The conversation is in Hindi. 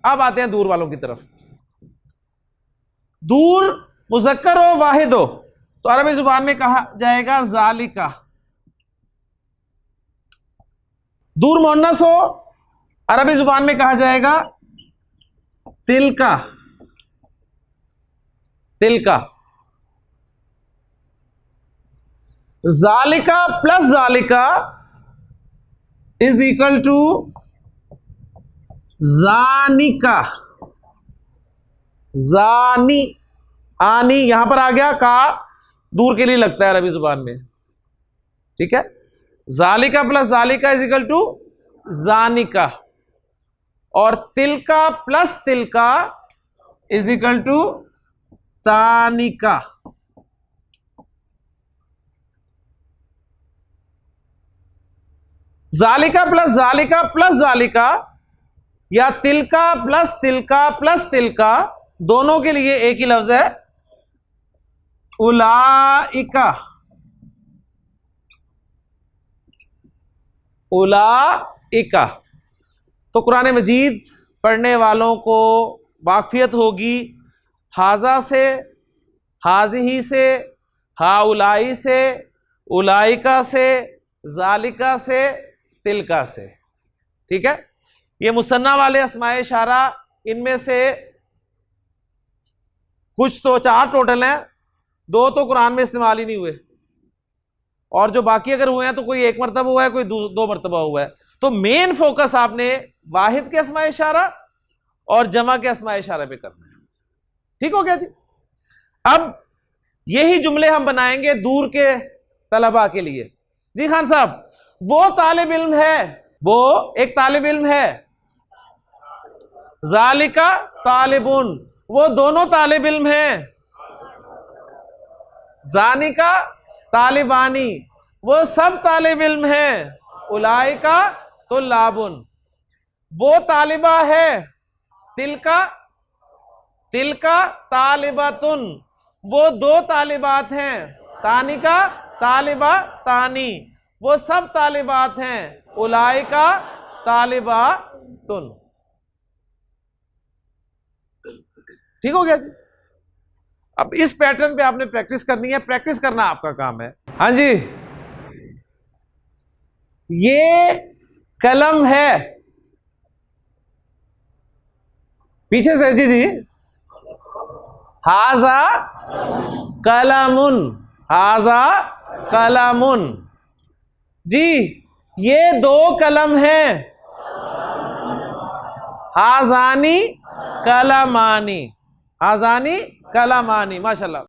अब आते हैं दूर वालों की तरफ। दूर मुज़क्कर हो वाहिद हो तो अरबी जुबान में कहा जाएगा ज़ालिका। दूर मुअन्नस हो अरबी जुबान में कहा जाएगा तिलका। तिलका। ज़ालिका प्लस ज़ालिका इज इक्वल टू ज़ानिका। ज़ानी, आनी यहां पर आ गया, का दूर के लिए लगता है अरबी जुबान में, ठीक है। ज़ालिका प्लस ज़ालिका इज इक्वल टू ज़ानिका, और तिलका प्लस तिलका इज इक्वल टू तानिका। ज़ालिका प्लस ज़ालिका प्लस ज़ालिका या तिलका प्लस तिलका दोनों के लिए एक ही लफ्ज है उलाइका। उलाइका। तो कुरान मजीद पढ़ने वालों को वाकफियत होगी हाजा से, हाजिही से, हाउलाई से, उलाइका से, ज़ालिका से, तिलका से, ठीक है। ये मुसन्ना वाले अस्माए इशारा, इनमें से कुछ तो 4 टोटल हैं, 2 तो कुरान में इस्तेमाल ही नहीं हुए, और जो बाकी अगर हुए हैं तो कोई 1 मरतबा हुआ है, कोई 2 मरतबा हुआ है। तो मेन फोकस आपने वाहिद के अस्माए इशारा और जमा के अस्माए इशारा पे करना है, ठीक हो गया जी। अब यही जुमले हम बनाएंगे दूर के तलबा के लिए। जी खान साहब, वो तालिब इल्म है, वो एक तालिब इल्म है, ज़ालिका तालिबुन, वो दोनों तालिब इल्म हैं, ज़ानिका तालिबानी, वो सब तालिब इल्म हैं, उलाइका तुल्लाबुन, वो तालिबा है, तिलका तिलका तालिबातुन, वो 2 तालिबात हैं, तानिका तालिबा तानी, वो सब तालिबात हैं, उलाइका तालिबातुन। ठीक हो गया जी। अब इस पैटर्न पे आपने प्रैक्टिस करनी है, प्रैक्टिस करना आपका काम है। हाँ जी, ये कलम है, पीछे से जी, हाजा कलमुन, हाजा कलमुन। जी ये 2 कलम हैं, हाजानी कलमानी, हाजानी कलमानी, माशाल्लाह।